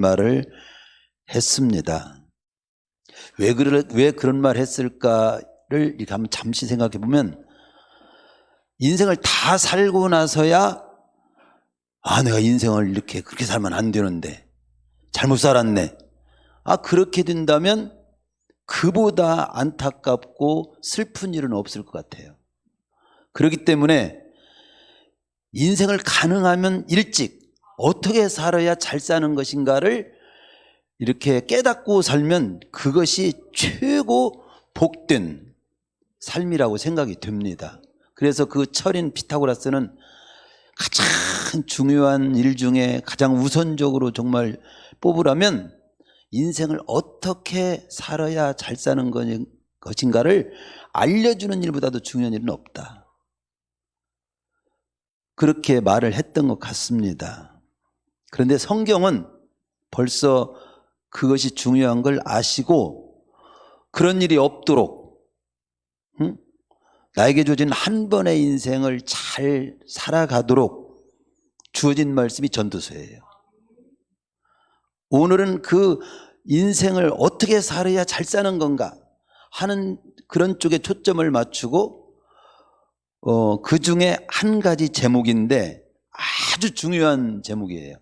말을 했습니다. 왜 그런 말 했을까를 이렇게 한번 잠시 생각해 보면, 인생을 다 살고 나서야 내가 인생을 이렇게 그렇게 살면 안 되는데 잘못 살았네. 그렇게 된다면 그보다 안타깝고 슬픈 일은 없을 것 같아요. 그렇기 때문에 인생을 가능하면 일찍 어떻게 살아야 잘 사는 것인가를 이렇게 깨닫고 살면 그것이 최고 복된 삶이라고 생각이 듭니다. 그래서 그 철인 피타고라스는 가장 중요한 일 중에 가장 우선적으로 정말 뽑으라면 인생을 어떻게 살아야 잘 사는 것인가를 알려주는 일보다도 중요한 일은 없다, 그렇게 말을 했던 것 같습니다. 그런데 성경은 벌써 그것이 중요한 걸 아시고 그런 일이 없도록 나에게 주어진 한 번의 인생을 잘 살아가도록 주어진 말씀이 전도서예요. 오늘은 그 인생을 어떻게 살아야 잘 사는 건가 하는 그런 쪽에 초점을 맞추고 그 중에 한 가지 제목인데 아주 중요한 제목이에요.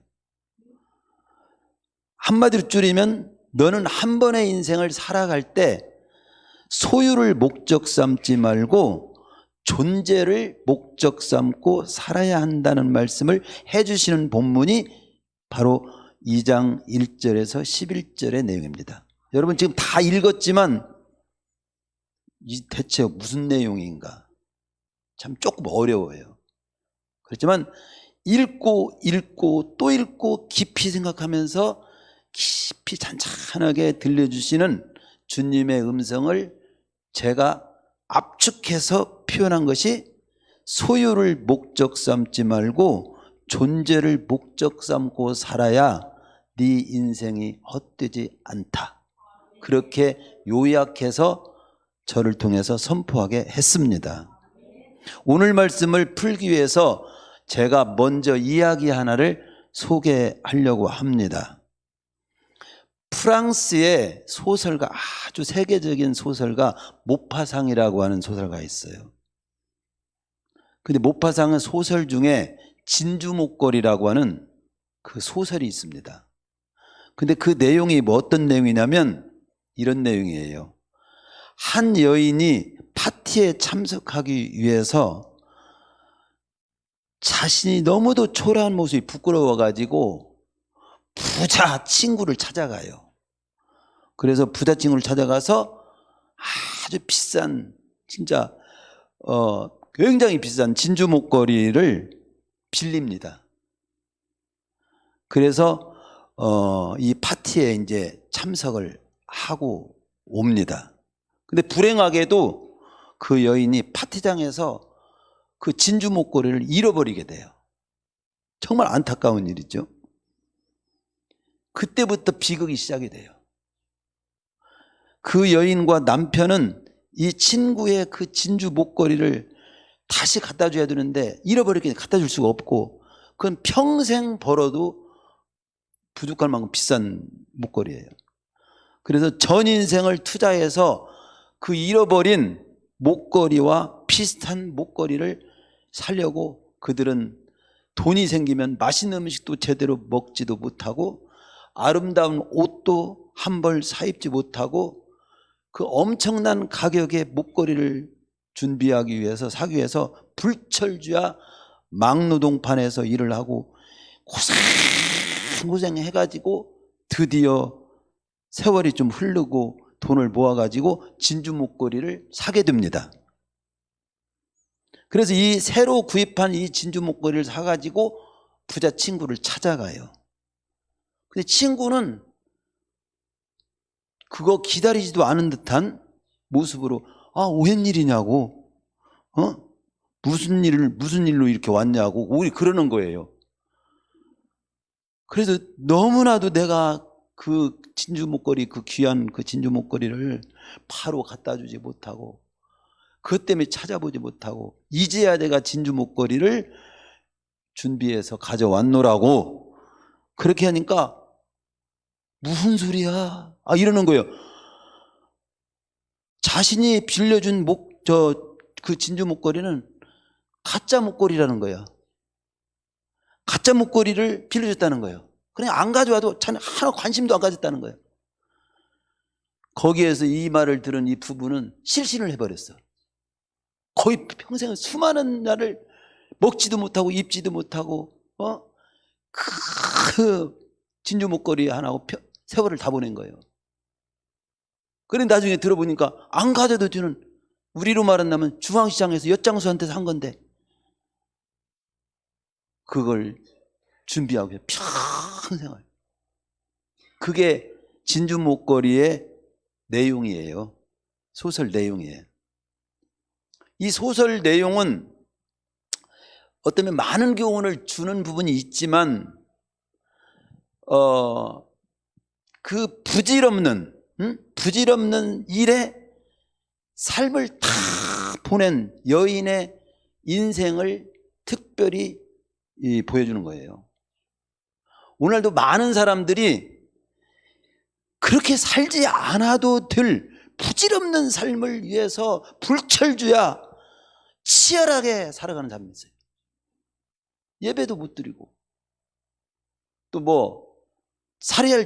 한마디로 줄이면 너는 한 번의 인생을 살아갈 때 소유를 목적 삼지 말고 존재를 목적 삼고 살아야 한다는 말씀을 해주시는 본문이 바로 2장 1절에서 11절의 내용입니다. 여러분 지금 다 읽었지만 이 대체 무슨 내용인가 참 조금 어려워요. 그렇지만 읽고 또 읽고 깊이 생각하면서 깊이 찬찬하게 들려주시는 주님의 음성을 제가 압축해서 표현한 것이 소유를 목적 삼지 말고 존재를 목적 삼고 살아야 네 인생이 헛되지 않다, 그렇게 요약해서 저를 통해서 선포하게 했습니다. 오늘 말씀을 풀기 위해서 제가 먼저 이야기 하나를 소개하려고 합니다. 프랑스의 소설가, 아주 세계적인 소설가 모파상이라고 하는 소설가가 있어요. 근데 모파상은 소설 중에 진주 목걸이라고 하는 그 소설이 있습니다. 근데 그 내용이 어떤 내용이냐면 이런 내용이에요. 한 여인이 파티에 참석하기 위해서 자신이 너무도 초라한 모습이 부끄러워가지고 부자 친구를 찾아가요. 그래서 부자 친구를 찾아가서 아주 비싼, 진짜 굉장히 비싼 진주 목걸이를 빌립니다. 그래서 이 파티에 이제 참석을 하고 옵니다. 근데 불행하게도 그 여인이 파티장에서 그 진주 목걸이를 잃어버리게 돼요. 정말 안타까운 일이죠. 그때부터 비극이 시작이 돼요. 그 여인과 남편은 이 친구의 그 진주 목걸이를 다시 갖다 줘야 되는데 잃어버리게 갖다 줄 수가 없고, 그건 평생 벌어도 부족할 만큼 비싼 목걸이에요. 그래서 전 인생을 투자해서 그 잃어버린 목걸이와 비슷한 목걸이를 사려고 그들은 돈이 생기면 맛있는 음식도 제대로 먹지도 못하고 아름다운 옷도 한 벌 사입지 못하고 그 엄청난 가격의 목걸이를 준비하기 위해서 사기 위해서 불철주야 막노동판에서 일을 하고 고생해가지고 드디어 세월이 좀 흐르고 돈을 모아가지고 진주 목걸이를 사게 됩니다. 그래서 이 새로 구입한 이 진주 목걸이를 사가지고 부자 친구를 찾아가요. 근데 친구는 그거 기다리지도 않은 듯한 모습으로 웬일이냐고, 무슨 일로 이렇게 왔냐고 우리 그러는 거예요. 그래서 너무나도 내가 그 진주 목걸이, 그 귀한 그 진주 목걸이를 바로 갖다 주지 못하고 그것 때문에 찾아보지 못하고 이제야 내가 진주 목걸이를 준비해서 가져왔노라고 그렇게 하니까 무슨 소리야? 이러는 거예요. 자신이 빌려준 그 진주 목걸이는 가짜 목걸이라는 거야. 가짜 목걸이를 빌려줬다는 거예요. 그냥 안 가져와도 자는 하나 관심도 안 가졌다는 거예요. 거기에서 이 말을 들은 이 부부는 실신을 해버렸어. 거의 평생 수많은 날을 먹지도 못하고 입지도 못하고 그 진주 목걸이 하나하고 세월을 다 보낸 거예요. 그런데 나중에 들어보니까 안 가져도 주는, 우리로 말한다면 중앙시장에서 엿장수한테 산 건데 그걸 준비하고 평생을. 그게 진주 목걸이의 내용이에요. 소설 내용이에요. 이 소설 내용은 어쩌면 많은 교훈을 주는 부분이 있지만 그 부질없는 일에 삶을 다 보낸 여인의 인생을 특별히 보여주는 거예요. 오늘도 많은 사람들이 그렇게 살지 않아도 될 부질없는 삶을 위해서 불철주야 치열하게 살아가는 사람이 있어요. 예배도 못 드리고 또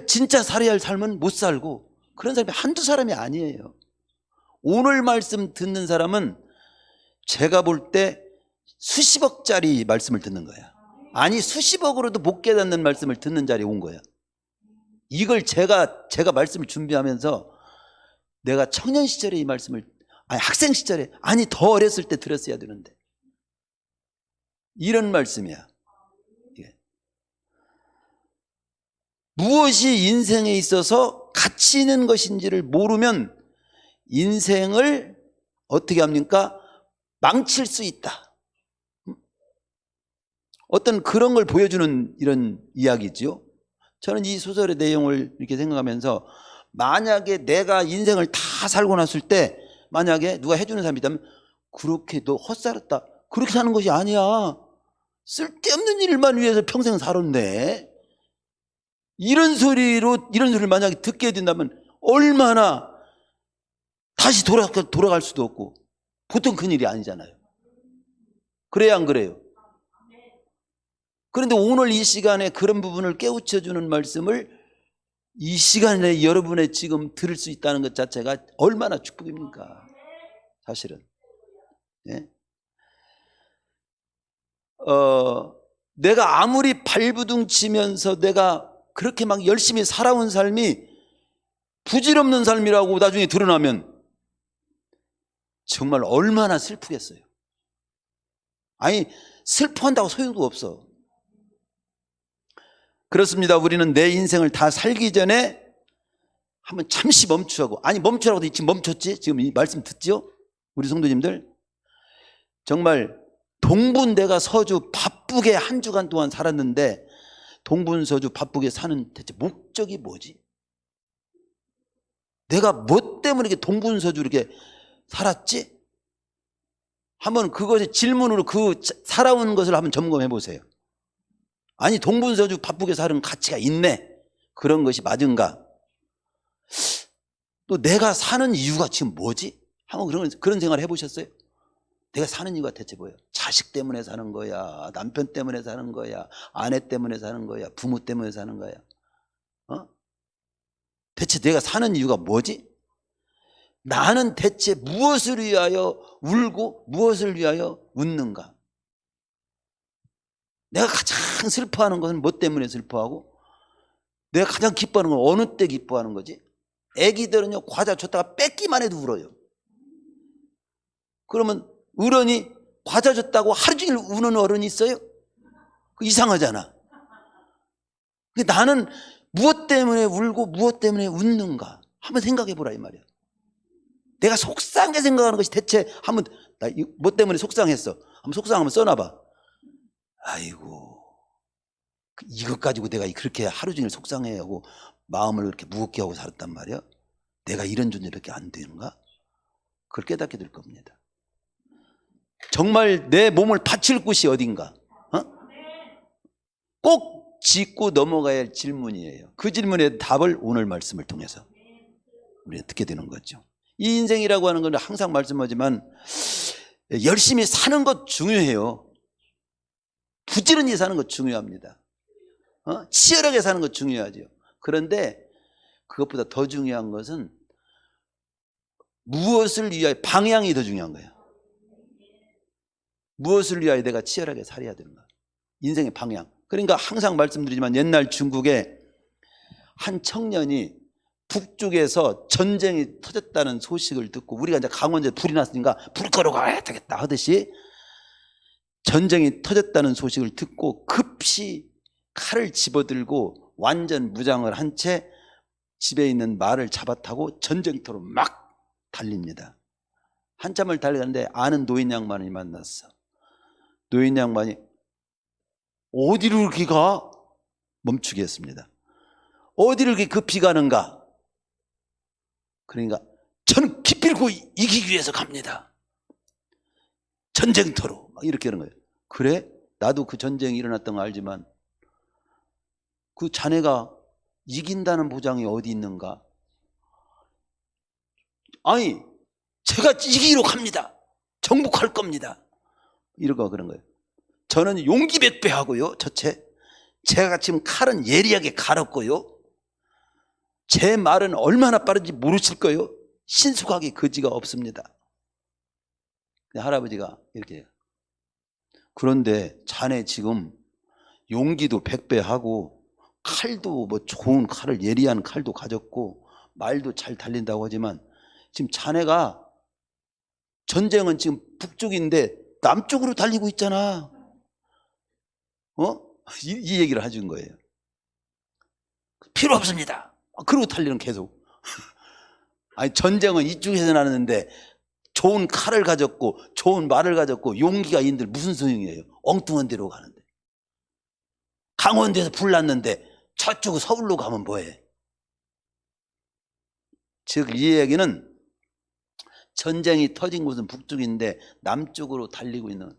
진짜 살아야 할 삶은 못 살고, 그런 사람이 한두 사람이 아니에요. 오늘 말씀 듣는 사람은 제가 볼 때 수십억짜리 말씀을 듣는 거야. 아니 수십억으로도 못 깨닫는 말씀을 듣는 자리에 온 거야. 이걸 제가 말씀을 준비하면서 내가 청년 시절에 이 말씀을, 학생 시절에, 더 어렸을 때 들었어야 되는데, 이런 말씀이야. 무엇이 인생에 있어서 가치 있는 것인지를 모르면 인생을 어떻게 합니까? 망칠 수 있다. 어떤 그런 걸 보여주는 이런 이야기죠. 저는 이 소설의 내용을 이렇게 생각하면서, 만약에 내가 인생을 다 살고 났을 때 만약에 누가 해주는 사람이 있다면, 그렇게 너 헛살았다, 그렇게 사는 것이 아니야, 쓸데없는 일만 위해서 평생 살았네, 이런 소리를 만약에 듣게 된다면 얼마나 다시 돌아갈 수도 없고 보통 큰일이 아니잖아요. 그래야 안 그래요? 그런데 오늘 이 시간에 그런 부분을 깨우쳐주는 말씀을 이 시간에 여러분의 지금 들을 수 있다는 것 자체가 얼마나 축복입니까? 사실은. 예? 내가 아무리 발부둥 치면서 내가 그렇게 막 열심히 살아온 삶이 부질없는 삶이라고 나중에 드러나면 정말 얼마나 슬프겠어요. 슬퍼한다고 소용도 없어. 그렇습니다. 우리는 내 인생을 다 살기 전에 한번 잠시 멈추라고. 멈추라고 지금 멈췄지? 지금 이 말씀 듣죠? 우리 성도님들, 정말 동분대가 서주 바쁘게 한 주간 동안 살았는데, 동분서주 바쁘게 사는 대체 목적이 뭐지? 내가 뭐 때문에 이렇게 동분서주 이렇게 살았지? 한번 그것의 질문으로 그 살아온 것을 한번 점검해 보세요. 동분서주 바쁘게 사는 가치가 있네, 그런 것이 맞은가? 또 내가 사는 이유가 지금 뭐지? 한번 그런 생각을 해보셨어요? 내가 사는 이유가 대체 뭐예요? 자식 때문에 사는 거야, 남편 때문에 사는 거야, 아내 때문에 사는 거야, 부모 때문에 사는 거야? 대체 내가 사는 이유가 뭐지? 나는 대체 무엇을 위하여 울고 무엇을 위하여 웃는가? 내가 가장 슬퍼하는 것은 뭐 때문에 슬퍼하고, 내가 가장 기뻐하는 건 어느 때 기뻐하는 거지? 애기들은요, 과자 줬다가 뺏기만 해도 울어요. 그러면 어른이 과자 줬다고 하루 종일 우는 어른이 있어요? 이상하잖아. 나는 무엇 때문에 울고 무엇 때문에 웃는가 한번 생각해 보라 이 말이야. 내가 속상하게 생각하는 것이 대체 한번, 나 뭐 때문에 속상했어, 한번 속상하면 써놔봐. 아이고, 이것 가지고 내가 그렇게 하루 종일 속상해하고 마음을 그렇게 무겁게 하고 살았단 말이야. 내가 이런 존재밖에 안 되는가? 그걸 깨닫게 될 겁니다. 정말 내 몸을 바칠 곳이 어딘가? 꼭 짚고 넘어가야 할 질문이에요. 그 질문의 답을 오늘 말씀을 통해서 우리가 듣게 되는 거죠. 이 인생이라고 하는 건 항상 말씀하지만 열심히 사는 것 중요해요. 부지런히 사는 것 중요합니다. 치열하게 사는 것 중요하죠. 그런데 그것보다 더 중요한 것은 무엇을 위하여, 방향이 더 중요한 거예요. 무엇을 위하여 내가 치열하게 살아야 되는가. 인생의 방향. 그러니까 항상 말씀드리지만 옛날 중국에 한 청년이 북쪽에서 전쟁이 터졌다는 소식을 듣고, 우리가 이제 강원도에 불이 났으니까 불 꺼러 가야 되겠다 하듯이 전쟁이 터졌다는 소식을 듣고 급히 칼을 집어들고 완전 무장을 한 채 집에 있는 말을 잡아타고 전쟁터로 막 달립니다. 한참을 달려가는데 아는 노인 양반이 만났어. 노인 양반이 어디로 그렇게 가? 멈추게 했습니다. 어디를 그렇게 급히 가는가? 그러니까 저는 기필코 이기기 위해서 갑니다. 전쟁터로. 막 이렇게 하는 거예요. 그래? 나도 그 전쟁이 일어났던 거 알지만 그 자네가 이긴다는 보장이 어디 있는가? 아니, 제가 이기기로 갑니다. 정복할 겁니다. 이러고 그런 거예요. 저는 용기 백배하고요. 제가 지금 칼은 예리하게 갈았고요. 제 말은 얼마나 빠른지 모르실 거예요. 신속하게 거지가 없습니다. 할아버지가 이렇게 해요. 그런데 자네 지금 용기도 백배하고 칼도 뭐 좋은 칼을, 예리한 칼도 가졌고 말도 잘 달린다고 하지만 지금 자네가 전쟁은 지금 북쪽인데 남쪽으로 달리고 있잖아. 이 얘기를 해준 거예요. 필요 없습니다. 그러고 달리는 계속. 아니, 전쟁은 이쪽에서 나는데 좋은 칼을 가졌고 좋은 말을 가졌고 용기가 있는데 무슨 소용이에요? 엉뚱한 데로 가는데. 강원도에서 불 났는데 저쪽 서울로 가면 뭐해? 즉 이 얘기는 전쟁이 터진 곳은 북쪽인데 남쪽으로 달리고 있는,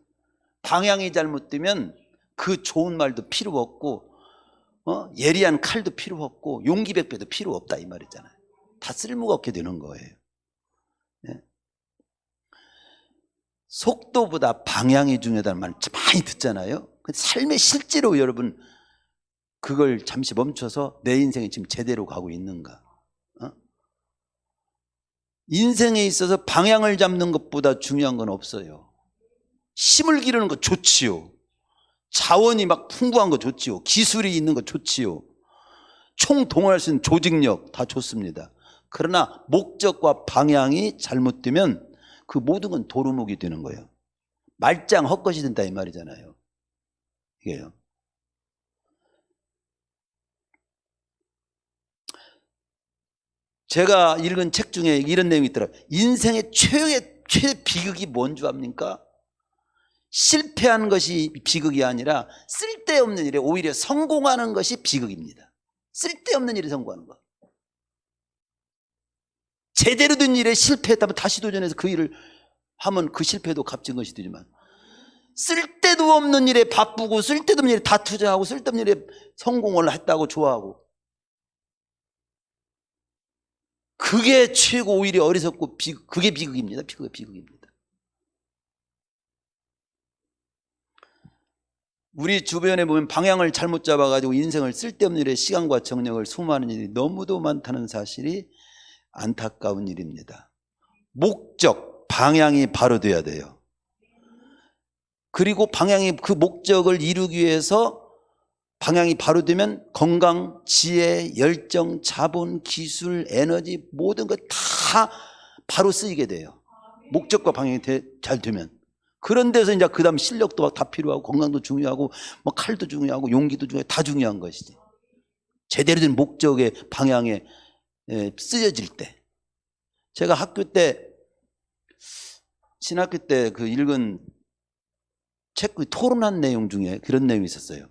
방향이 잘못되면 그 좋은 말도 필요 없고 예리한 칼도 필요 없고 용기 백배도 필요 없다 이 말이잖아요. 다 쓸모가 없게 되는 거예요. 네? 속도보다 방향이 중요하다는 말 많이 듣잖아요. 삶의 실제로 여러분 그걸 잠시 멈춰서 내 인생이 지금 제대로 가고 있는가? 인생에 있어서 방향을 잡는 것보다 중요한 건 없어요. 힘을 기르는 거 좋지요. 자원이 막 풍부한 거 좋지요. 기술이 있는 거 좋지요. 총동원할 수 있는 조직력 다 좋습니다. 그러나 목적과 방향이 잘못되면 그 모든 건 도루묵이 되는 거예요. 말짱 헛것이 된다 이 말이잖아요. 이게요. 제가 읽은 책 중에 이런 내용이 있더라고요. 인생의 최비극이 뭔 줄 압니까? 실패하는 것이 비극이 아니라 쓸데없는 일에 오히려 성공하는 것이 비극입니다. 쓸데없는 일에 성공하는 거. 제대로 된 일에 실패했다면 다시 도전해서 그 일을 하면 그 실패도 값진 것이 되지만 쓸데도 없는 일에 바쁘고 쓸데도 없는 일에 다 투자하고 쓸데없는 일에 성공을 했다고 좋아하고, 그게 최고 오히려 어리석고 그게 비극입니다. 비극입니다. 우리 주변에 보면 방향을 잘못 잡아가지고 인생을 쓸데없는 일에 시간과 정력을 소모하는 일이 너무도 많다는 사실이 안타까운 일입니다. 목적, 방향이 바로 돼야 돼요. 그리고 그 목적을 이루기 위해서 방향이 바로 되면 건강, 지혜, 열정, 자본, 기술, 에너지 모든 것 다 바로 쓰이게 돼요. 목적과 방향이 잘 되면. 그런 데서 이제 그 다음 실력도 다 필요하고 건강도 중요하고 뭐 칼도 중요하고 용기도 중요하고 다 중요한 것이지. 제대로 된 목적의 방향에 쓰여질 때. 제가 신학교 때 그 읽은 책 토론한 내용 중에 그런 내용이 있었어요.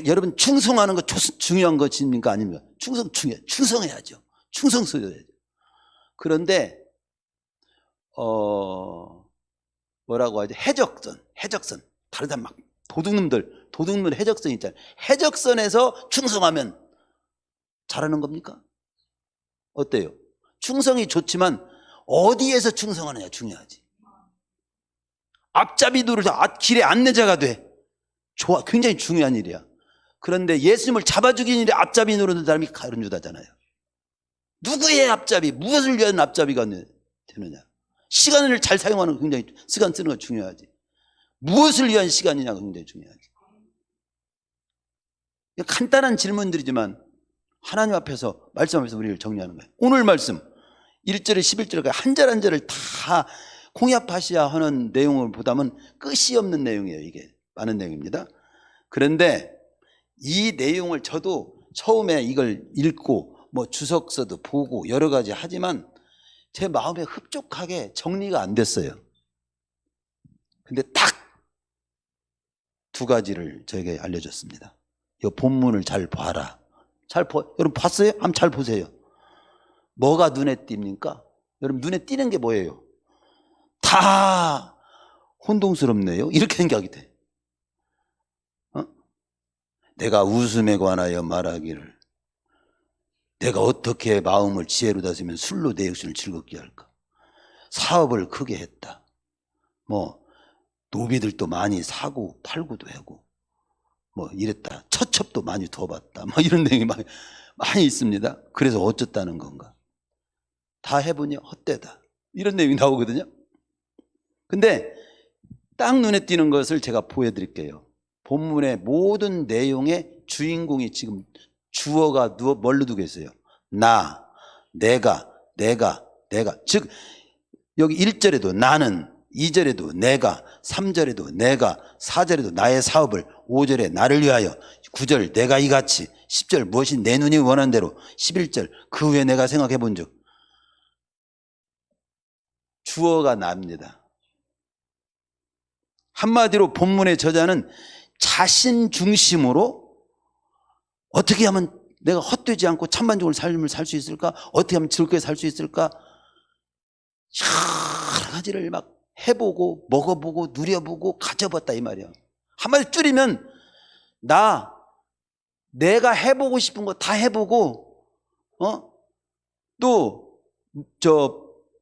여러분 충성하는 거 중요한 것입니까? 아닙니까? 충성해야죠. 충성스러워야죠. 그런데 뭐라고 하죠? 해적선. 다른 사람 막 도둑놈들 해적선 있잖아요. 해적선에서 충성하면 잘하는 겁니까? 어때요? 충성이 좋지만 어디에서 충성하느냐 중요하지. 앞잡이 노릇 길의 안내자가 돼. 좋아, 굉장히 중요한 일이야. 그런데 예수님을 잡아 죽이는 일에 앞잡이 노릇하는 사람이 가룟 유다잖아요. 누구의 앞잡이, 무엇을 위한 앞잡이가 되느냐. 시간을 잘 사용하는 거 굉장히, 시간 쓰는 거 중요하지. 무엇을 위한 시간이냐가 굉장히 중요하지. 간단한 질문들이지만 하나님 앞에서 말씀 앞에서 우리를 정리하는 거예요. 오늘 말씀 1절에 11절까지 한 절 한 절을 다 공약하셔야 하는 내용을 보다면 끝이 없는 내용이에요. 이게 많은 내용입니다. 그런데 이 내용을 저도 처음에 이걸 읽고 뭐 주석서도 보고 여러 가지 하지만 제 마음에 흡족하게 정리가 안 됐어요. 근데 딱 두 가지를 저에게 알려줬습니다. 이 본문을 잘 봐라. 여러분 봤어요? 한번 잘 보세요. 뭐가 눈에 띕니까? 여러분 눈에 띄는 게 뭐예요? 다 혼동스럽네요. 이렇게 생각이 돼. 내가 웃음에 관하여 말하기를 내가 어떻게 마음을 지혜로 다스리면 술로 내 육신을 즐겁게 할까? 사업을 크게 했다. 뭐 노비들도 많이 사고 팔고도 하고 뭐 이랬다. 처첩도 많이 둬봤다. 뭐 이런 내용이 많이 있습니다. 그래서 어쩌다는 건가? 다 해보니 헛되다. 이런 내용이 나오거든요. 근데 딱 눈에 띄는 것을 제가 보여드릴게요. 본문의 모든 내용의 주인공이 지금 주어가 뭘로 두고 있어요? 나, 내가. 즉 여기 1절에도 나는, 2절에도 내가, 3절에도 내가, 4절에도 나의 사업을, 5절에 나를 위하여, 9절 내가 이같이, 10절 무엇이 내 눈이 원하는 대로, 11절 그 후에 내가 생각해 본 적. 주어가 납니다. 한마디로 본문의 저자는 자신 중심으로 어떻게 하면 내가 헛되지 않고 천만족을 삶을 살 수 있을까? 어떻게 하면 즐겁게 살 수 있을까? 여러 가지를 막 해보고 먹어보고 누려보고 가져봤다 이 말이야. 한마디 줄이면 내가 해보고 싶은 거 다 해보고 또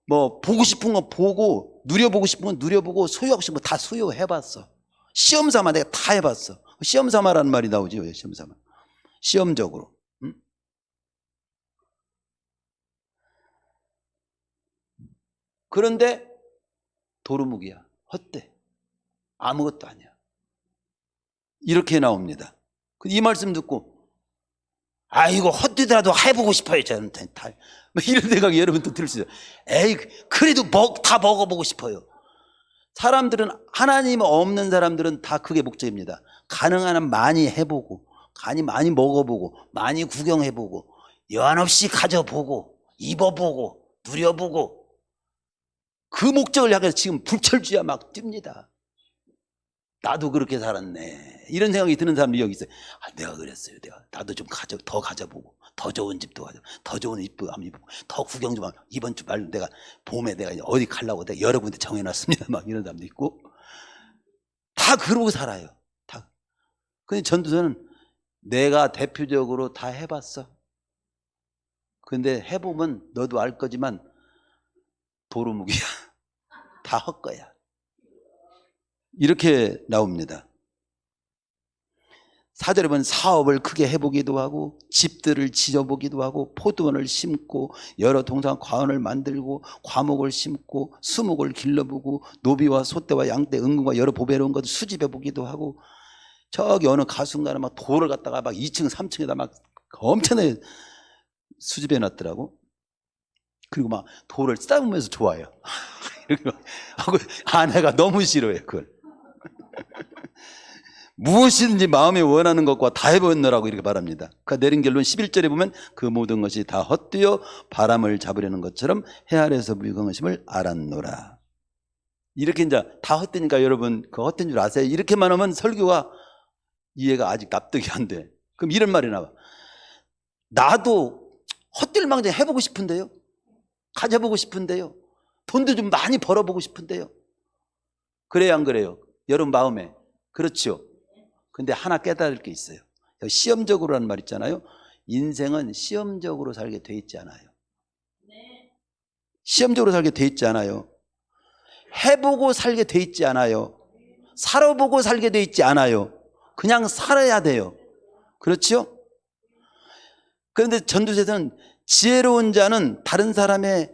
뭐 보고 싶은 거 보고 누려보고 싶은 거 누려보고 소유하고 싶은 거 다 소유해봤어. 시험 삼아 내가 다 해봤어. 시험 삼아라는 말이 나오지. 왜 시험 삼아? 시험적으로. 응? 그런데 도루묵이야. 헛돼. 아무것도 아니야. 이렇게 나옵니다. 이 말씀 듣고 이거 헛되더라도 해보고 싶어요. 저한테 다. 이런 생각이 여러분도 들을 수 있어요. 에이 그래도 다 먹어보고 싶어요. 사람들은 하나님 없는 사람들은 다 그게 목적입니다. 가능한 한 많이 해보고 많이 먹어보고 많이 구경해보고 여한없이 가져보고 입어보고 누려보고 그 목적을 향해서 지금 불철주야 막 뜁니다. 나도 그렇게 살았네 이런 생각이 드는 사람이 여기 있어요. 내가 그랬어요. 나도 좀 더 가져보고 더 좋은 집도 가져, 더 좋은 입도 한번 입고 더 구경 좀 하고 이번 주 말로 내가 봄에 내가 어디 가려고 내가 여러 군데 정해놨습니다. 막 이런 사람도 있고 다 그러고 살아요. 다. 근데 전도서는 내가 대표적으로 다 해봤어. 근데 해보면 너도 알 거지만 도루묵이야. 다 헛거야. 이렇게 나옵니다. 4절에 보면 사업을 크게 해보기도 하고 집들을 지어보기도 하고 포도원을 심고 여러 동산 과원을 만들고 과목을 심고 수목을 길러보고 노비와 소떼와 양떼 은금과 여러 보배로운 것을 수집해보기도 하고 저기 어느 가수인가는 막 돌을 갖다가 막 2층 3층에다 막 엄청나게 수집해놨더라고. 그리고 막 돌을 쓰다보면서 좋아해요. 이렇게 하고 아내가 너무 싫어해 그걸. 무엇이든지 마음에 원하는 것과 다 해보느라고 이렇게 말합니다. 그 내린 결론 11절에 보면 그 모든 것이 다 헛되어 바람을 잡으려는 것처럼 해 아래에서 무익함을 알았노라. 이렇게 이제 다 헛되니까 여러분 그 헛된 줄 아세요? 이렇게만 하면 설교가 이해가 아직 납득이 안 돼. 그럼 이런 말이 나와. 나도 헛될 망정 해보고 싶은데요. 가져보고 싶은데요. 돈도 좀 많이 벌어보고 싶은데요. 그래요 안 그래요? 여러분 마음에 그렇죠. 근데 하나 깨달을 게 있어요. 시험적으로라는 말 있잖아요. 인생은 시험적으로 살게 돼 있지 않아요. 시험적으로 살게 돼 있지 않아요. 해보고 살게 돼 있지 않아요. 살아보고 살게 돼 있지 않아요. 그냥 살아야 돼요. 그렇죠? 그런데 전두세는 지혜로운 자는 다른 사람의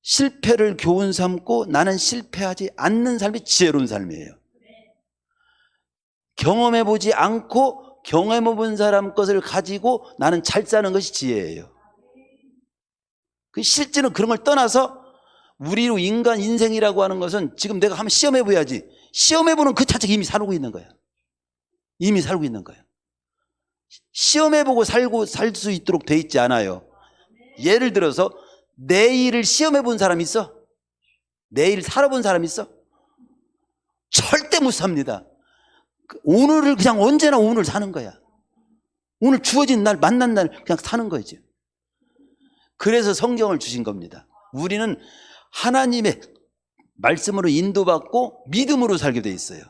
실패를 교훈 삼고 나는 실패하지 않는 삶이 지혜로운 삶이에요. 경험해보지 않고 경험해본 사람 것을 가지고 나는 잘 사는 것이 지혜예요. 실제는 그런 걸 떠나서 우리로 인간 인생이라고 하는 것은 지금 내가 한번 시험해봐야지. 시험해보는 그 자체가 이미 살고 있는 거야. 이미 살고 있는 거야. 시험해보고 살 수 있도록 돼 있지 않아요. 예를 들어서 내일을 시험해본 사람 있어? 내일 살아본 사람 있어? 절대 못 삽니다. 오늘을 그냥 언제나 오늘 사는 거야. 오늘 주어진 날 만난 날 그냥 사는 거지. 그래서 성경을 주신 겁니다. 우리는 하나님의 말씀으로 인도받고 믿음으로 살게 돼 있어요.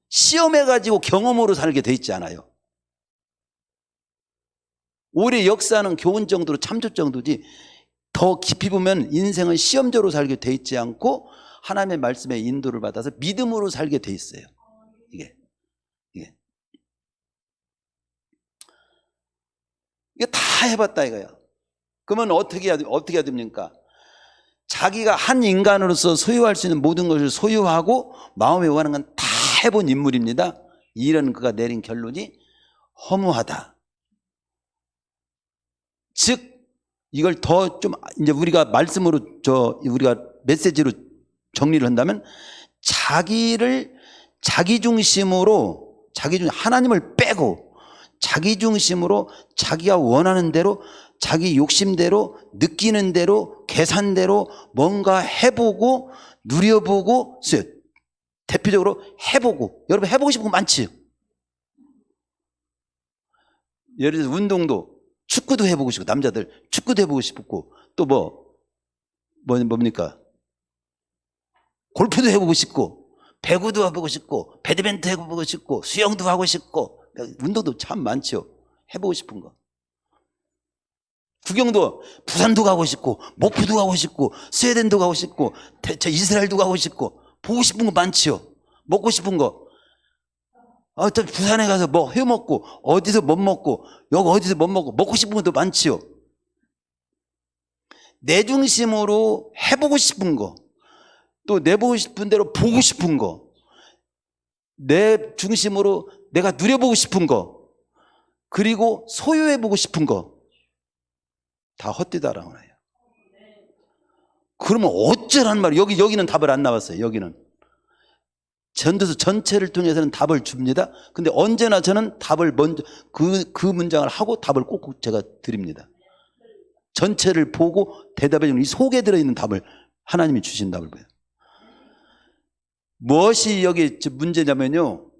시험해가지고 경험으로 살게 돼 있지 않아요. 오래 역사는 교훈 정도로 참조 정도지 더 깊이 보면 인생은 시험적으로 살게 돼 있지 않고 하나님의 말씀에 인도를 받아서 믿음으로 살게 돼 있어요. 이게 다 해봤다 이거야. 그러면 어떻게 해야 됩니까? 자기가 한 인간으로서 소유할 수 있는 모든 것을 소유하고 마음에 원하는 건 다 해본 인물입니다. 이런 그가 내린 결론이 허무하다. 즉 이걸 더 좀 이제 우리가 말씀으로 우리가 메시지로 정리를 한다면 자기 중심으로 하나님을 빼고 자기 중심으로 자기가 원하는 대로 자기 욕심대로 느끼는 대로 계산대로 뭔가 해보고 누려보고 대표적으로 해보고 여러분 해보고 싶은 거 많지. 예를 들어서 운동도 축구도 해보고 싶고 남자들 축구도 해보고 싶고 또 뭡니까 골프도 해보고 싶고 배구도 해보고 싶고 배드민턴 해보고 싶고 수영도 하고 싶고 운동도 참 많죠. 해보고 싶은 거. 구경도 부산도 가고 싶고 목포도 가고 싶고 스웨덴도 가고 싶고 이스라엘도 가고 싶고 보고 싶은 거 많지요. 먹고 싶은 거. 부산에 가서 뭐 해먹고 어디서 못 먹고 여기 어디서 못 먹고 먹고 싶은 것도 많지요. 내 중심으로 해보고 싶은 거 또 내보고 싶은 대로 보고 싶은 거 내 중심으로 내가 누려보고 싶은 거 그리고 소유해보고 싶은 거 다 헛되다라고 해요. 그러면 어쩌란 말이에요. 여기는 답을 안 나왔어요. 여기는 전도서 전체를 통해서는 답을 줍니다. 근데 언제나 저는 답을 먼저 그 문장을 하고 답을 꼭 제가 드립니다. 전체를 보고 대답해 주는 이 속에 들어있는 답을 하나님이 주신 답을 봐요. 무엇이 여기 문제냐면요,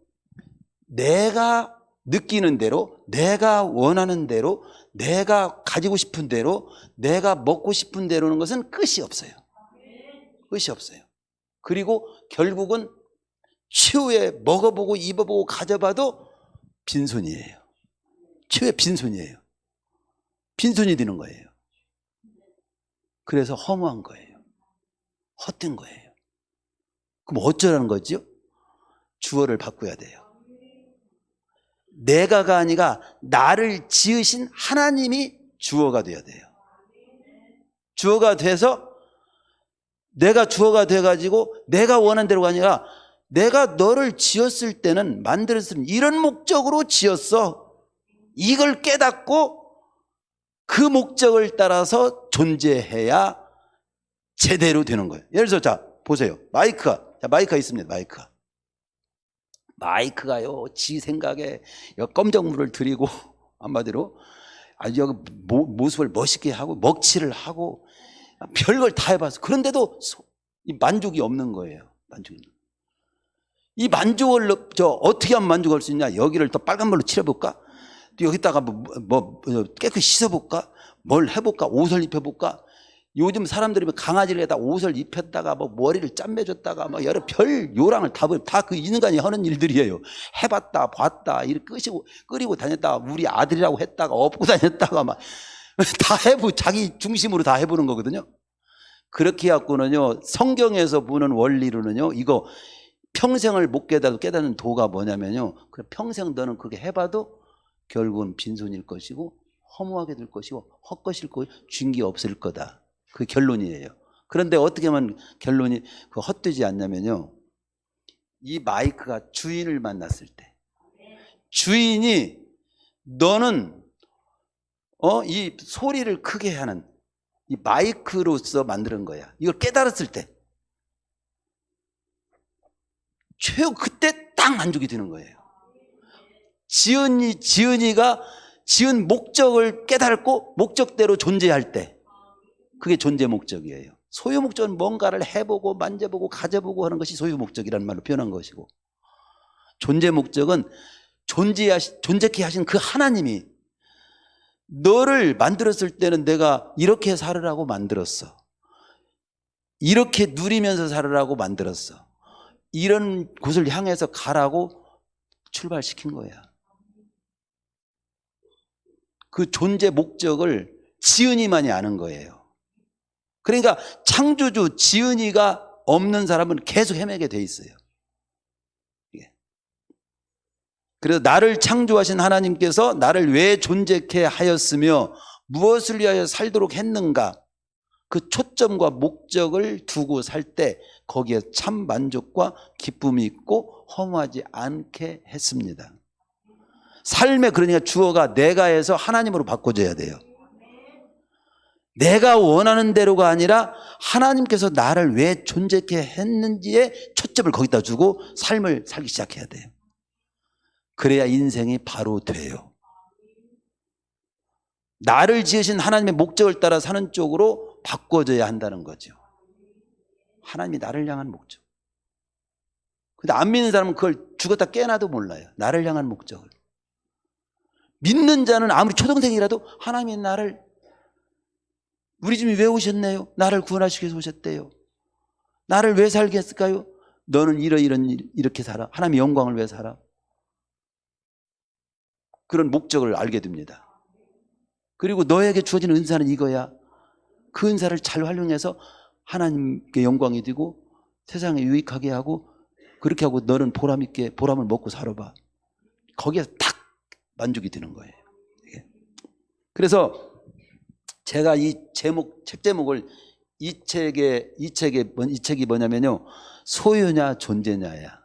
내가 느끼는 대로 내가 원하는 대로 내가 가지고 싶은 대로 내가 먹고 싶은 대로는 것은 끝이 없어요. 끝이 없어요. 그리고 결국은 추후에 먹어보고 입어보고 가져봐도 빈손이에요. 추후에 빈손이에요. 빈손이 되는 거예요. 그래서 허무한 거예요. 헛된 거예요. 그럼 어쩌라는 거죠? 주어를 바꿔야 돼요. 내가가 아니라 나를 지으신 하나님이 주어가 돼야 돼요. 주어가 돼서 내가 주어가 돼가지고 내가 원하는 대로가 아니라 내가 너를 지었을 때는 만들었을 때는 이런 목적으로 지었어. 이걸 깨닫고 그 목적을 따라서 존재해야 제대로 되는 거예요. 예를 들어서 자 보세요. 마이크가 있습니다. 마이크가요 지 생각에 껌정물을 들이고 한마디로 아주 여기 모습을 멋있게 하고 먹칠을 하고 별걸 다 해봤어. 그런데도 만족이 없는 거예요. 이 만족을 어떻게 하면 만족할 수 있냐? 여기를 더 빨간물로 칠해볼까? 또 여기다가 깨끗이 씻어볼까? 뭘 해볼까? 옷을 입혀볼까? 요즘 사람들이 강아지를 옷을 입혔다가 뭐 머리를 짬매줬다가 뭐 여러 별 요랑을 다 그 인간이 하는 일들이에요. 해봤다 봤다 이렇게 끓이고 다녔다가 우리 아들이라고 했다가 업고 다녔다가 막 다 자기 중심으로 다 해보는 거거든요. 그렇게 해갖고는요, 성경에서 보는 원리로는요, 이거 평생을 못 깨닫는 도가 뭐냐면요, 평생 너는 그렇게 해봐도 결국은 빈손일 것이고 허무하게 될 것이고 헛것일 것이고 쥔기 없을 거다. 그게 결론이에요. 그런데 어떻게 하면 결론이 헛되지 않냐면요, 이 마이크가 주인을 만났을 때 주인이 너는 이 소리를 크게 하는 이 마이크로서 만드는 거야. 이걸 깨달았을 때 그때 딱 만족이 되는 거예요. 지은이가 지은 목적을 깨닫고 목적대로 존재할 때 그게 존재 목적이에요. 소유 목적은 뭔가를 해보고 만져보고 가져보고 하는 것이 소유 목적이라는 말로 표현한 것이고, 존재 목적은 존재케 하신 그 하나님이 너를 만들었을 때는 내가 이렇게 살으라고 만들었어. 이렇게 누리면서 살으라고 만들었어. 이런 곳을 향해서 가라고 출발시킨 거야. 그 존재 목적을 지은이만이 아는 거예요. 그러니까 창조주 지은이가 없는 사람은 계속 헤매게 돼 있어요. 그래서 나를 창조하신 하나님께서 나를 왜 존재케 하였으며 무엇을 위하여 살도록 했는가, 그 초점과 목적을 두고 살 때 거기에 참 만족과 기쁨이 있고 허무하지 않게 했습니다. 삶에 그러니까 주어가 내가에서 하나님으로 바꿔줘야 돼요. 내가 원하는 대로가 아니라 하나님께서 나를 왜 존재케 했는지에 초점을 거기다 두고 삶을 살기 시작해야 돼요. 그래야 인생이 바로 돼요. 나를 지으신 하나님의 목적을 따라 사는 쪽으로 바꿔줘야 한다는 거죠. 하나님이 나를 향한 목적. 근데 안 믿는 사람은 그걸 죽었다 깨어나도 몰라요. 나를 향한 목적을. 믿는 자는 아무리 초등생이라도 하나님이 나를, 우리 집에 왜 오셨네요? 나를 구원하시기 위해서 오셨대요. 나를 왜 살게 했을까요? 너는 이렇게 살아. 하나님의 영광을 왜 살아? 그런 목적을 알게 됩니다. 그리고 너에게 주어진 은사는 이거야. 그 은사를 잘 활용해서 하나님께 영광이 되고 세상에 유익하게 하고, 그렇게 하고 너는 보람있게 보람을 먹고 살아봐. 거기에서 딱 만족이 되는 거예요. 그래서 제가 이 책 제목을 이 책이 뭐냐면요, 소유냐 존재냐야.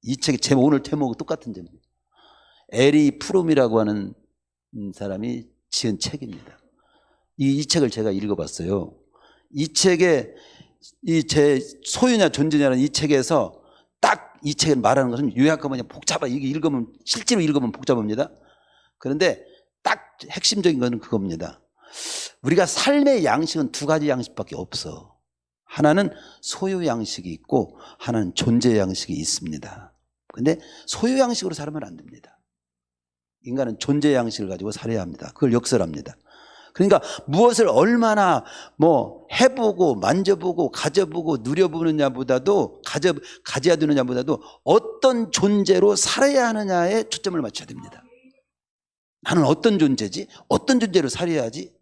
이 책의 제목, 오늘 제목은 똑같은 제목. 에리 프롬이라고 하는 사람이 지은 책입니다. 이 책을 제가 읽어봤어요. 이 책에 제 소유냐 존재냐는 이 책에서 딱 이 책을 말하는 것은 요약하면 복잡해. 이게 실제로 읽으면 복잡합니다. 그런데 딱 핵심적인 것은 그겁니다. 우리가 삶의 양식은 두 가지 양식밖에 없어. 하나는 소유 양식이 있고 하나는 존재 양식이 있습니다. 근데 소유 양식으로 살면 안 됩니다. 인간은 존재 양식을 가지고 살아야 합니다. 그걸 역설합니다. 그러니까 무엇을 얼마나 해보고 만져보고 가져보고 누려보느냐보다도 가져야 되느냐보다도 어떤 존재로 살아야 하느냐에 초점을 맞춰야 됩니다. 나는 어떤 존재지? 어떤 존재로 살아야지?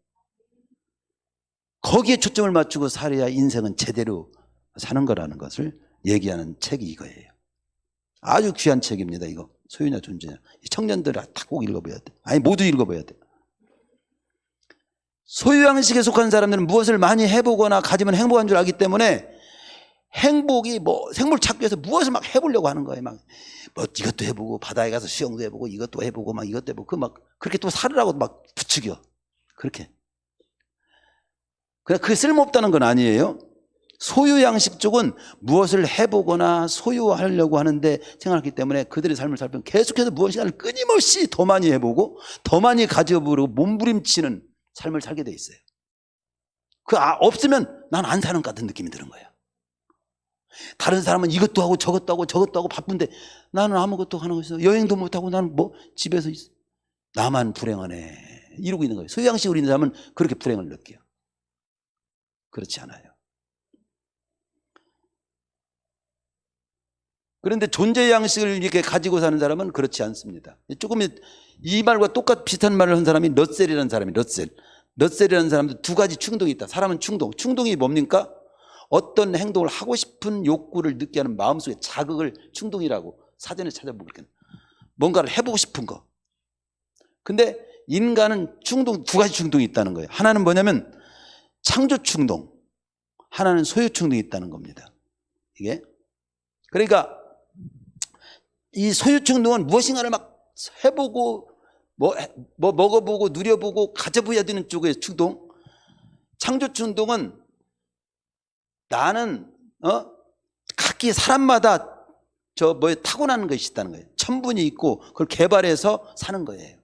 거기에 초점을 맞추고 살아야 인생은 제대로 사는 거라는 것을 얘기하는 책이 이거예요. 아주 귀한 책입니다. 이거 소유냐 존재냐. 청년들 다 꼭 읽어봐야 돼. 아니 모두 읽어봐야 돼. 소유 양식에 속한 사람들은 무엇을 많이 해보거나 가지면 행복한 줄 알기 때문에 행복을 찾기 위해서 무엇을 막 해보려고 하는 거예요. 이것도 해보고 바다에 가서 수영도 해보고 이것도 해보고 이것도 해보고 그렇게 또 살으라고 막 부추겨. 그렇게. 그게 쓸모없다는 건 아니에요. 소유 양식 쪽은 무엇을 해보거나 소유하려고 하는데 생각하기 때문에 그들의 삶을 살펴보면 계속해서 무엇인가를 끊임없이 더 많이 해보고 더 많이 가져보고 몸부림치는 삶을 살게 돼 있어요. 없으면 난 안 사는 것 같은 느낌이 드는 거예요. 다른 사람은 이것도 하고 저것도 하고 저것도 하고 바쁜데 나는 아무것도 하는 것이 없어. 여행도 못하고 나는 집에서 있어. 나만 불행하네 이러고 있는 거예요. 소유 양식으로 있는 사람은 그렇게 불행을 느껴요. 그렇지 않아요. 그런데 존재 양식을 이렇게 가지고 사는 사람은 그렇지 않습니다. 조금 이 말과 비슷한 말을 한 사람이 러셀이라는 사람이 러셀이라는 사람도 두 가지 충동이 있다. 사람은 충동이 뭡니까? 어떤 행동을 하고 싶은 욕구를 느끼게 하는 마음속의 자극을 충동이라고 사전에 찾아보니까 뭔가를 해보고 싶은 거. 근데 인간은 두 가지 충동이 있다는 거예요. 하나는 뭐냐면 창조 충동, 하나는 소유 충동이 있다는 겁니다. 이게 그러니까 이 소유 충동은 무엇인가를 막 해보고 뭐 먹어보고 누려보고 가져봐야 되는 쪽의 충동. 창조 충동은 나는 각기 사람마다 타고나는 것이 있다는 거예요. 천분이 있고 그걸 개발해서 사는 거예요.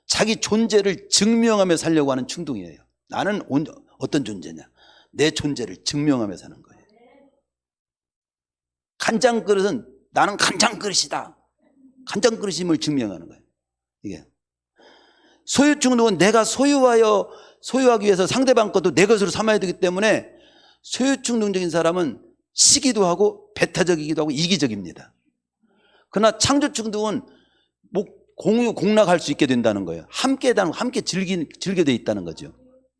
자기 존재를 증명하며 살려고 하는 충동이에요. 나는 어떤 존재냐? 내 존재를 증명하며 사는 거예요. 간장그릇은 나는 간장그릇이다. 간장그릇임을 증명하는 거예요. 이게 소유 충동은 내가 소유하기 위해서 상대방 것도 내 것으로 삼아야 되기 때문에 소유 충동적인 사람은 시기도 하고 배타적이기도 하고 이기적입니다. 그러나 창조 충동은 공유 공락할 수 있게 된다는 거예요. 함께 즐게 돼 있다는 거죠.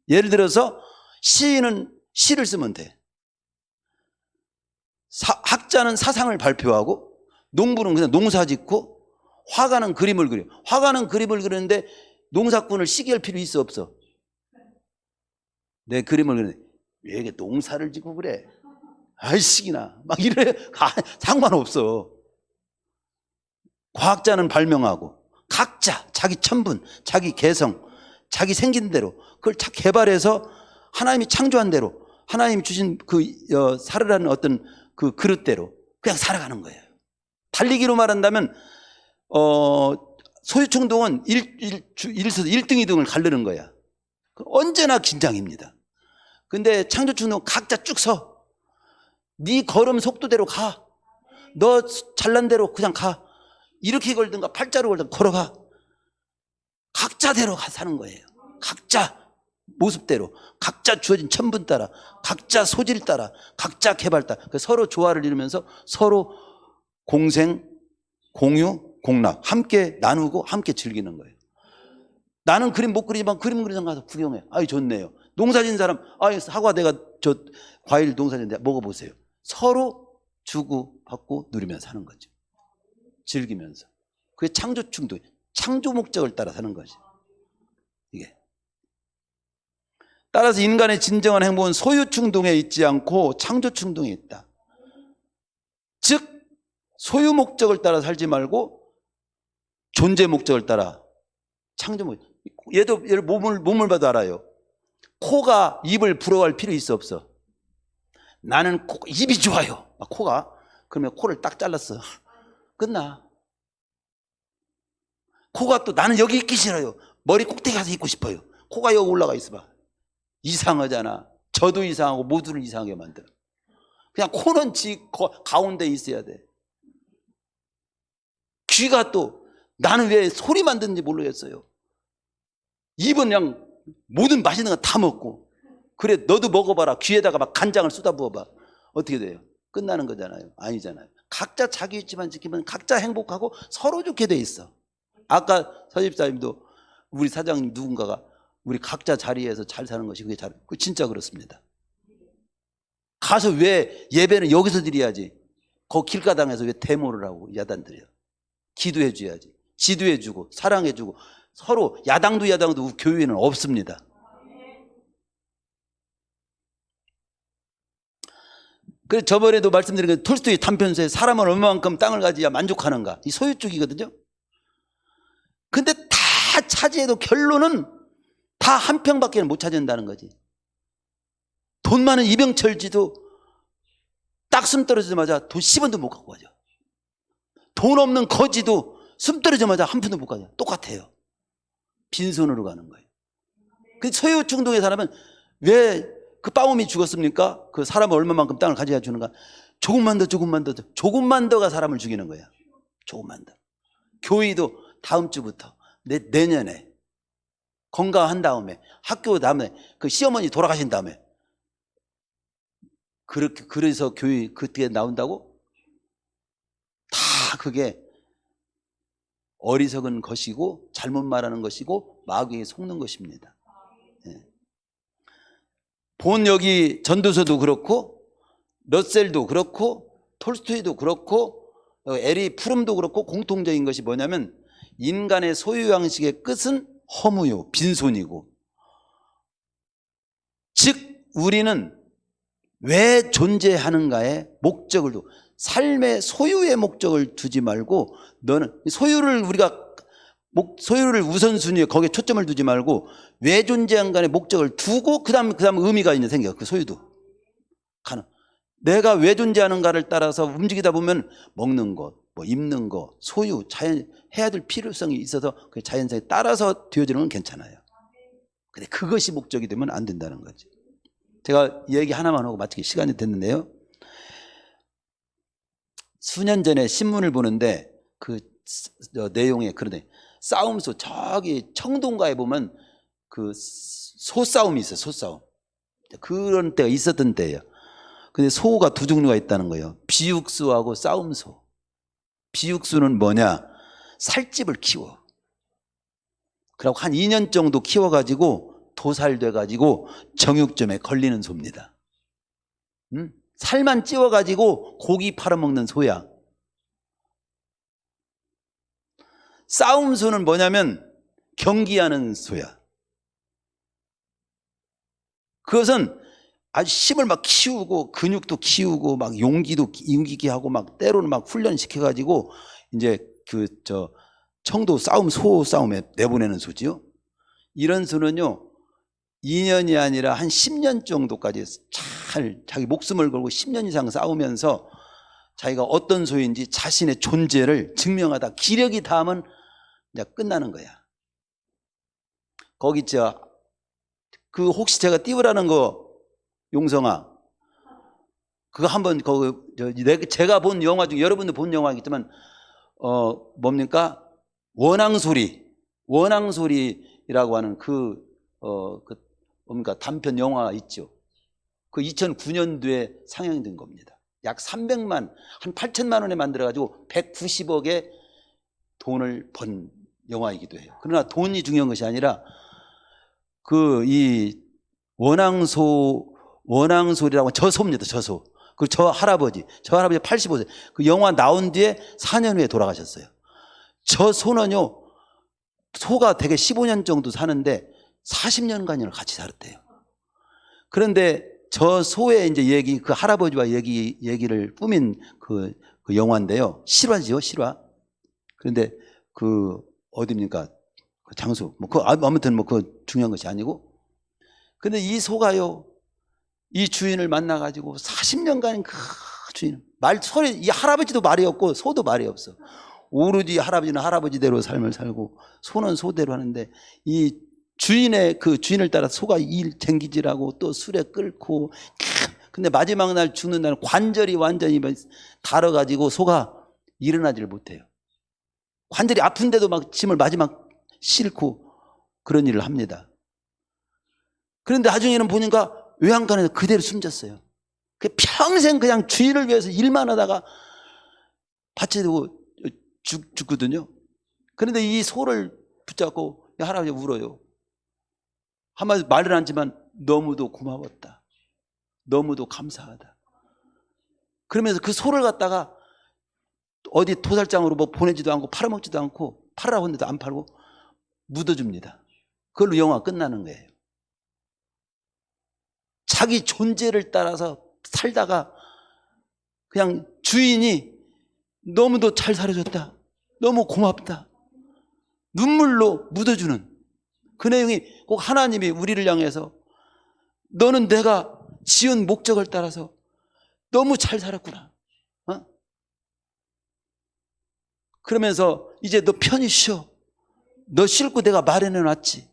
예를 들어서 시인은 시를 쓰면 돼. 학자는 사상을 발표하고 농부는 그냥 농사 짓고 화가는 그림을 그려. 화가는 그림을 그리는데 농사꾼을 시기할 필요 있어 없어? 내 그림을 그리는데 왜 이렇게 농사를 짓고 그래? 아이씨기나 막 이래. 상관없어. 과학자는 발명하고 각자 자기 천분, 자기 개성, 자기 생긴 대로 그걸 개발해서 하나님이 창조한 대로 하나님이 주신 살으라는 어떤 그 그릇대로 그냥 살아가는 거예요. 달리기로 말한다면 소유 충동은 1등, 2등을 가르는 거야. 언제나 긴장입니다. 근데 창조 충동은 각자 쭉 서. 네 걸음 속도대로 가. 너 잘난 대로 그냥 가. 이렇게 걸든가 팔자로 걸든가 걸어가. 각자대로 사는 거예요. 각자 모습대로, 각자 주어진 천분 따라, 각자 소질 따라, 각자 개발 따라 서로 조화를 이루면서 서로 공생, 공유, 공락 함께 나누고 함께 즐기는 거예요. 나는 그림 못 그리지만 그림 그리는 가서 구경해. 아이 좋네요. 농사 짓는 사람 사과 내가 과일 농사 짓는데 먹어보세요. 서로 주고 받고 누리면서 사는 거죠. 즐기면서. 그게 창조 충동, 창조 목적을 따라 사는 거죠. 이게. 따라서 인간의 진정한 행복은 소유 충동에 있지 않고 창조 충동에 있다. 즉 소유 목적을 따라 살지 말고 존재 목적을 따라 창조 목적. 얘도 몸을 봐도 알아요. 코가 입을 부러워할 필요 있어 없어? 나는 입이 좋아요. 코가. 그러면 코를 딱 잘랐어. 끝나. 코가 또 나는 여기 있기 싫어요. 머리 꼭대기 가서 있고 싶어요. 코가 여기 올라가 있어봐. 이상하잖아. 저도 이상하고 모두를 이상하게 만들어. 그냥 코는 가운데 있어야 돼. 귀가 또 나는 왜 소리만 듣는지 모르겠어요. 입은 그냥 모든 맛있는 거 다 먹고. 그래 너도 먹어봐라. 귀에다가 막 간장을 쏟아 부어봐. 어떻게 돼요? 끝나는 거잖아요. 아니잖아요. 각자 자기 위치만 지키면 각자 행복하고 서로 좋게 돼 있어. 아까 서집사님도 우리 사장님 누군가가 우리 각자 자리에서 잘 사는 것이 그게 진짜 그렇습니다. 가서 왜 예배는 여기서 드려야지. 거기 길가당에서 왜 데모를 하고 야단들이야. 기도해 줘야지. 지도해 주고 사랑해 주고 서로 야당도 교회에는 없습니다. 그래서 저번에도 말씀드린 게 톨스토이 단편서에 사람은 얼마만큼 땅을 가지야 만족하는가. 이 소유 쪽이거든요. 근데 다 차지해도 결론은 다 한 평밖에 못 차지한다는 거지. 돈 많은 이병철지도 딱 숨 떨어지자마자 돈 10원도 못 갖고 가죠. 돈 없는 거지도 숨 떨어지자마자 한 푼도 못 가죠. 똑같아요. 빈손으로 가는 거예요. 그 소유 충동의 사람은 왜 그 빠움이 죽었습니까? 그 사람은 얼마만큼 땅을 가져야 주는가? 조금만 더가 사람을 죽이는 거야. 조금만 더. 교회도 다음 주부터 내년에 건강한 다음에 학교 다음에 그 시어머니 돌아가신 다음에 그래서 교회 그때 나온다고? 다 그게 어리석은 것이고 잘못 말하는 것이고 마귀에 속는 것입니다. 예. 본 여기 전도서도 그렇고 러셀도 그렇고 톨스토이도 그렇고 에리 프룸도 그렇고 공통적인 것이 뭐냐면 인간의 소유 양식의 끝은 허무요 빈손이고, 즉 우리는 왜 존재하는가에 목적을 두고, 삶의 소유의 목적을 두지 말고, 너는 소유를 소유를 우선순위에 거기에 초점을 두지 말고 왜 존재한가의 목적을 두고 그다음 의미가 생겨. 그 소유도 가능. 내가 왜 존재하는가를 따라서 움직이다 보면 먹는 것, 뭐 입는 것, 소유, 자연 해야 될 필요성이 있어서 그 자연성에 따라서 되어지는 건 괜찮아요. 근데 그것이 목적이 되면 안 된다는 거지. 제가 얘기 하나만 하고 마치기 시간이 됐는데요. 수년 전에 신문을 보는데 그 내용에 그러네. 싸움소 저기 청동가에 보면 그 소싸움이 있어요. 소싸움. 그런 때가 있었던 때예요. 근데 소가 두 종류가 있다는 거예요. 비육수하고 싸움소. 비육수는 뭐냐? 살집을 키워. 그리고 한 2년 정도 키워가지고 도살돼가지고 정육점에 걸리는 소입니다. 살만 찌워가지고 고기 팔아먹는 소야. 싸움소는 뭐냐면 경기하는 소야. 그것은 아주 힘을 막 키우고 근육도 키우고 막 용기도 임기게 하고 막 때로는 막 훈련시켜가지고 이제 청도 소 싸움에 내보내는 소지요. 이런 소는요 2년이 아니라 한 10년 정도까지 잘 자기 목숨을 걸고 10년 이상 싸우면서 자기가 어떤 소인지 자신의 존재를 증명하다 기력이 닿으면 이제 끝나는 거야. 거기 그 혹시 제가 띄우라는 거 용성아, 그거 한번 제가 본 영화 중에 여러분도 본 영화겠지만 뭡니까? 원앙소리라고 하는 뭡니까? 단편 영화 있죠. 그 2009년도에 상영된 겁니다. 약 300만, 한 8천만 원에 만들어가지고 190억의 돈을 번 영화이기도 해요. 그러나 돈이 중요한 것이 아니라 이 원앙소리라고 저소입니다. 저소. 저 할아버지 85세. 그 영화 나온 뒤에 4년 후에 돌아가셨어요. 저 소는요, 소가 되게 15년 정도 사는데 40년간을 같이 살았대요. 그런데 저 소의 이제 그 할아버지와 얘기를 꾸민 그 영화인데요. 실화지요, 실화. 그런데 어디입니까? 그 장소. 아무튼 그 중요한 것이 아니고. 근데 이 소가요, 이 주인을 만나가지고 40년간 그 주인, 이 할아버지도 말이 없고 소도 말이 없어. 오로지 할아버지는 할아버지대로 삶을 살고 소는 소대로 하는데 이 주인을 따라 소가 쟁기질하고 또 술에 끓고, 근데 마지막 날 죽는 날은 관절이 완전히 달아가지고 소가 일어나지를 못해요. 관절이 아픈데도 막 짐을 마지막 싣고 그런 일을 합니다. 그런데 나중에는 보니까 외양간에서 그대로 숨졌어요. 평생 그냥 주인을 위해서 일만 하다가 밭에 두고 죽거든요. 그런데 이 소를 붙잡고 할아버지가 울어요. 한마디 말은 않지만 너무도 고마웠다. 너무도 감사하다. 그러면서 그 소를 갖다가 어디 도살장으로 보내지도 않고 팔아먹지도 않고 팔으라고 했는데도 안 팔고 묻어줍니다. 그걸로 영화가 끝나는 거예요. 자기 존재를 따라서 살다가 그냥 주인이 너무도 잘 살아줬다. 너무 고맙다. 눈물로 묻어주는 그 내용이 꼭 하나님이 우리를 향해서 너는 내가 지은 목적을 따라서 너무 잘 살았구나. 그러면서 이제 너 편히 쉬어. 너 쉴고 내가 마련해놨지.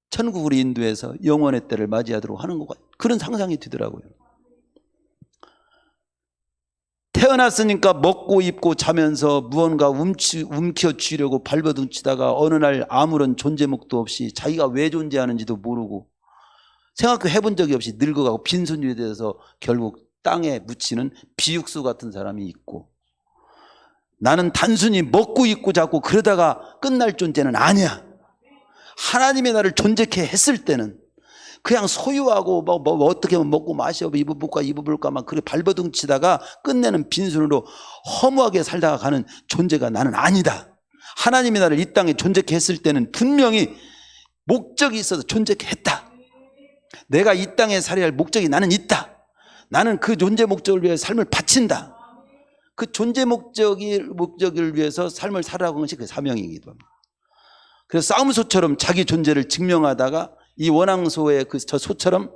천국으로 인도해서 영원의 때를 맞이하도록 하는 것 같아요. 그런 상상이 되더라고요. 태어났으니까 먹고 입고 자면서 무언가 움켜쥐려고 발버둥치다가 어느 날 아무런 존재목도 없이 자기가 왜 존재하는지도 모르고 생각해 본 적이 없이 늙어가고 빈손이 돼서 결국 땅에 묻히는 비육수 같은 사람이 있고, 나는 단순히 먹고 입고 자고 그러다가 끝날 존재는 아니야. 하나님이 나를 존재케 했을 때는 그냥 소유하고 뭐 어떻게 먹고 마셔 입어볼까 막 그렇게 발버둥 치다가 끝내는 빈손으로 허무하게 살다가 가는 존재가 나는 아니다. 하나님이 나를 이 땅에 존재케 했을 때는 분명히 목적이 있어서 존재케 했다. 내가 이 땅에 살아야 할 목적이 나는 있다. 나는 그 존재 목적을 위해 삶을 바친다. 그 존재 목적을 위해서 삶을 살아가는 것이 그 사명이기도 합니다. 그래서 싸움소처럼 자기 존재를 증명하다가 이 원앙소의 저 소처럼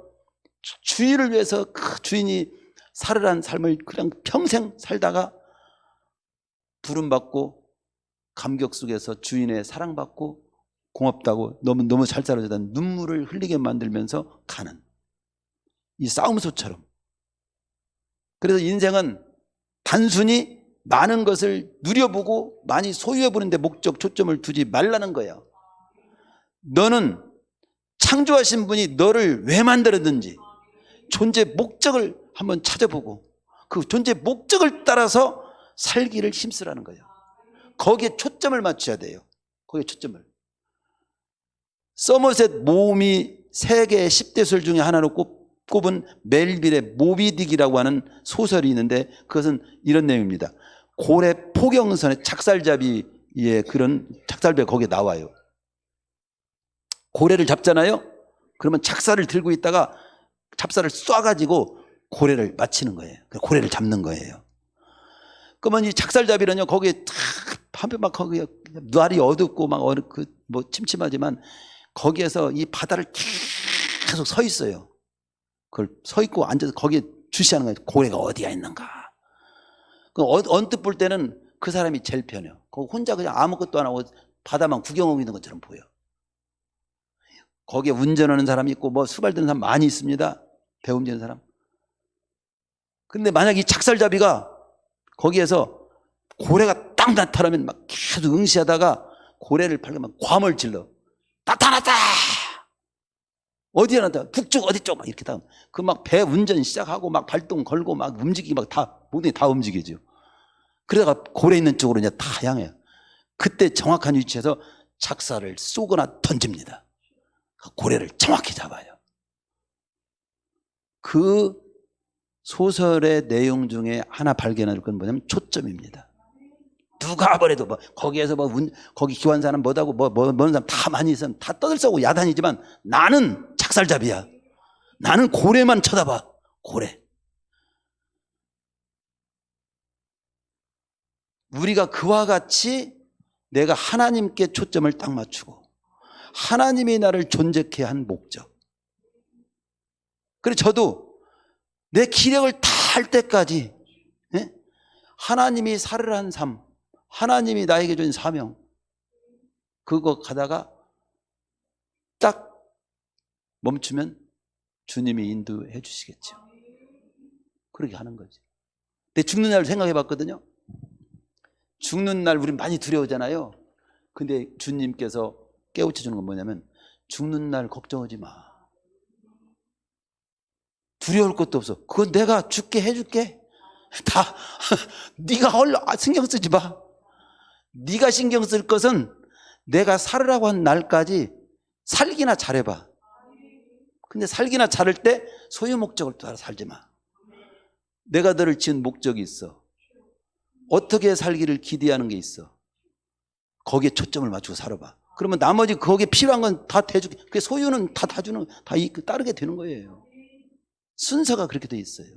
주인을 위해서 그 주인이 살으란 삶을 그냥 평생 살다가 부름받고 감격 속에서 주인의 사랑받고 고맙다고 너무 잘 살아주다 눈물을 흘리게 만들면서 가는 이 싸움소처럼. 그래서 인생은 단순히 많은 것을 누려보고 많이 소유해보는 데 목적 초점을 두지 말라는 거예요. 너는 창조하신 분이 너를 왜 만들었는지 존재 목적을 한번 찾아보고 그 존재 목적을 따라서 살기를 힘쓰라는 거예요. 거기에 초점을 맞춰야 돼요. 거기에 초점을. 서머셋 모음이 세계의 10대 소설 중에 하나로 꼽은 멜빌의 모비딕이라고 하는 소설이 있는데 그것은 이런 내용입니다. 고래 포경선의 작살잡이의 그런 작살배 거기에 나와요. 고래를 잡잖아요. 그러면 작살을 들고 있다가 잡살을 쏴가지고 고래를 맞히는 거예요. 고래를 잡는 거예요. 그러면 이 작살잡이는요, 거기에 막 거기에 날이 어둡고 막 침침하지만 거기에서 이 바다를 계속 서 있어요. 그걸 서 있고 앉아서 거기에 주시하는 거예요. 고래가 어디가 있는가. 언뜻 볼 때는 그 사람이 제일 편해요. 혼자 그냥 아무것도 안 하고 바다만 구경하고 있는 것처럼 보여. 거기에 운전하는 사람이 있고 수발드는 사람 많이 있습니다. 배 움직이는 사람. 근데 만약 이 작살잡이가 거기에서 고래가 딱 나타나면 막 계속 응시하다가 고래를 팔려면 괌을 질러. 나타났다! 어디에 나타나? 북쪽 어디쪽? 막 이렇게 다. 그 막 배 운전 시작하고 막 발동 걸고 막 움직이기 막 다, 모든 게 다 움직이죠. 그러다가 고래 있는 쪽으로 이제 다 향해요. 그때 정확한 위치에서 작살을 쏘거나 던집니다. 고래를 정확히 잡아요. 그 소설의 내용 중에 하나 발견할 건 뭐냐면 초점입니다. 누가 뭐래도 거기에서 거기 기관사는 뭐다고 뭔 사람 다 많이 있으면 다 떠들썩고 야단이지만 나는 작살잡이야. 나는 고래만 쳐다봐. 고래. 우리가 그와 같이 내가 하나님께 초점을 딱 맞추고 하나님이 나를 존재케 한 목적. 그래서 저도 내 기력을 다 할 때까지 하나님이 살으란 삶, 하나님이 나에게 준 사명, 그거 가다가 딱 멈추면 주님이 인도해 주시겠죠. 그렇게 하는 거지. 근데 죽는 날을 생각해 봤거든요. 죽는 날 우리 많이 두려우잖아요. 근데 주님께서 깨우쳐 주는 건 뭐냐면 죽는 날 걱정하지 마. 두려울 것도 없어. 그건 내가 죽게 해줄게. 다 네가 신경 쓰지 마. 네가 신경 쓸 것은 내가 살으라고 한 날까지 살기나 잘해봐. 근데 살기나 잘할 때 소유 목적을 따라 살지 마. 내가 너를 지은 목적이 있어. 어떻게 살기를 기대하는 게 있어. 거기에 초점을 맞추고 살아봐. 그러면 나머지 거기에 필요한 건 다 대주게. 그 소유는 다 주는, 다 따르게 되는 거예요. 순서가 그렇게 돼 있어요.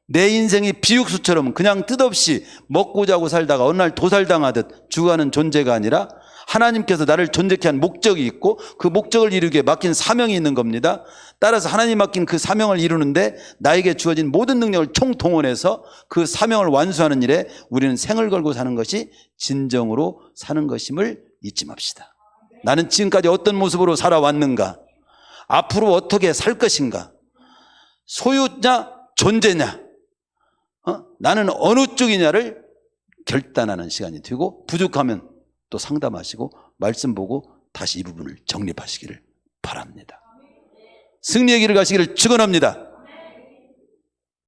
내 인생이 비육수처럼 그냥 뜻없이 먹고 자고 살다가 어느 날 도살당하듯 죽어가는 존재가 아니라 하나님께서 나를 존재케 한 목적이 있고 그 목적을 이루기에 맡긴 사명이 있는 겁니다. 따라서 하나님 맡긴 그 사명을 이루는데 나에게 주어진 모든 능력을 총동원해서 그 사명을 완수하는 일에 우리는 생을 걸고 사는 것이 진정으로 사는 것임을 잊지 맙시다. 나는 지금까지 어떤 모습으로 살아왔는가? 앞으로 어떻게 살 것인가? 소유냐 존재냐? 나는 어느 쪽이냐를 결단하는 시간이 되고 부족하면 또 상담하시고 말씀 보고 다시 이 부분을 정립하시기를 바랍니다. 승리의 길을 가시기를 축원합니다.